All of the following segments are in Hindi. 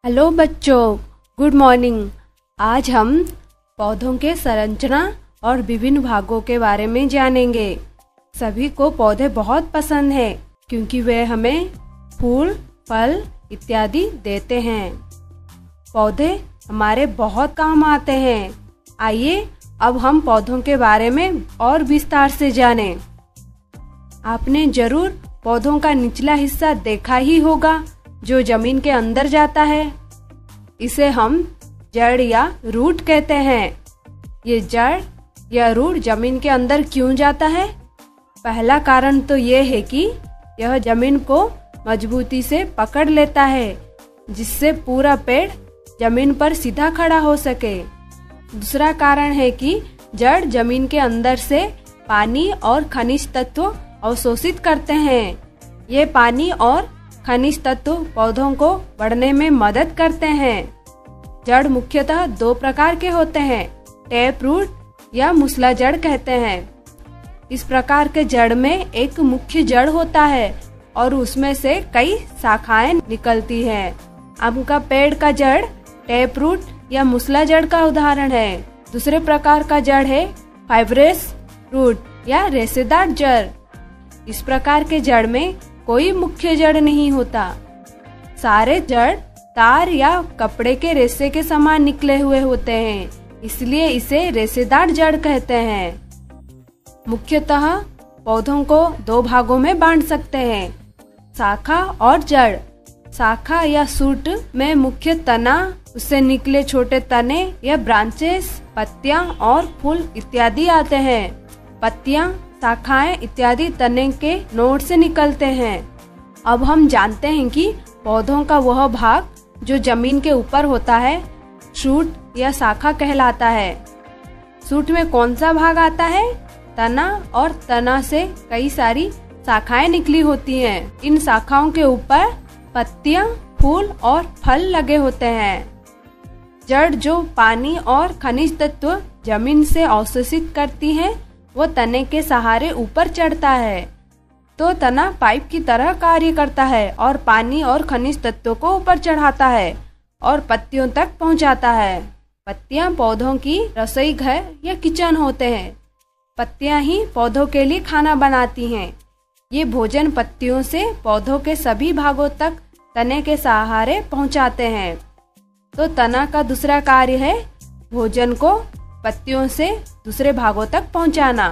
हेलो बच्चों, गुड मॉर्निंग। आज हम पौधों के संरचना और विभिन्न भागों के बारे में जानेंगे। सभी को पौधे बहुत पसंद है क्योंकि वे हमें फूल, फल इत्यादि देते हैं। पौधे हमारे बहुत काम आते हैं। आइए अब हम पौधों के बारे में और विस्तार से जानें। आपने जरूर पौधों का निचला हिस्सा देखा ही होगा जो जमीन के अंदर जाता है। इसे हम जड़ या रूट कहते हैं। ये जड़ या रूट जमीन के अंदर क्यों जाता है? पहला कारण तो ये है कि यह जमीन को मजबूती से पकड़ लेता है, जिससे पूरा पेड़ जमीन पर सीधा खड़ा हो सके। दूसरा कारण है कि जड़ जमीन के अंदर से पानी और खनिज तत्व अवशोषित करते हैं। ये पानी और खनिज तत्व पौधों को बढ़ने में मदद करते हैं। जड़ मुख्यतः दो प्रकार के होते हैं, टैप रूट या मूसला जड़ कहते हैं। इस प्रकार के जड़ में एक मुख्य जड़ होता है और उसमें से कई शाखाएं निकलती हैं। आम का पेड़ का जड़ टैप रूट या मूसला जड़ का उदाहरण है। दूसरे प्रकार का जड़ है फाइब्रस रूट या रेशेदार जड़। इस प्रकार के जड़ में कोई मुख्य जड़ नहीं होता। सारे जड़ तार या कपड़े के रेशे के समान निकले हुए होते हैं, इसलिए इसे रेशेदार जड़ कहते हैं। मुख्यतः पौधों को दो भागों में बांट सकते हैं, शाखा और जड़। शाखा या शूट में मुख्य तना, उससे निकले छोटे तने या ब्रांचेस, पत्तियां और फूल इत्यादि आते हैं। पत्तियां, शाखाएं इत्यादि तने के नोड से निकलते हैं। अब हम जानते हैं कि पौधों का वह भाग जो जमीन के ऊपर होता है शूट या शाखा कहलाता है। शूट में कौन सा भाग आता है? तना, और तना से कई सारी शाखाएं निकली होती हैं। इन शाखाओं के ऊपर पत्तियां, फूल और फल लगे होते हैं। जड़ जो पानी और खनिज तत्व जमीन से अवशोषित करती है, वो तने के सहारे ऊपर चढ़ता है। तो तना पाइप की तरह कार्य करता है और पानी और खनिज तत्वों को ऊपर चढ़ाता है और पत्तियों तक पहुंचाता है। पत्तियां पौधों की रसोई घर या किचन होते हैं। पत्तियां ही पौधों के लिए खाना बनाती हैं। ये भोजन पत्तियों से पौधों के सभी भागों तक तने के सहारे पहुंचाते हैं। तो तना का दूसरा कार्य है भोजन को पत्तियों से दूसरे भागों तक पहुंचाना।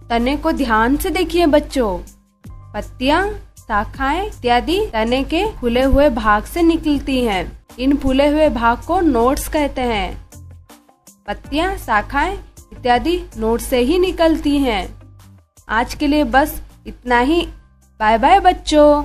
तने को ध्यान से देखिए बच्चों। पत्तियां, शाखाएं इत्यादि तने के फूले हुए भाग से निकलती हैं। इन फूले हुए भाग को नोड्स कहते हैं। पत्तियां, शाखाएं इत्यादि नोड से ही निकलती हैं। आज के लिए बस इतना ही। बाय बाय बच्चों।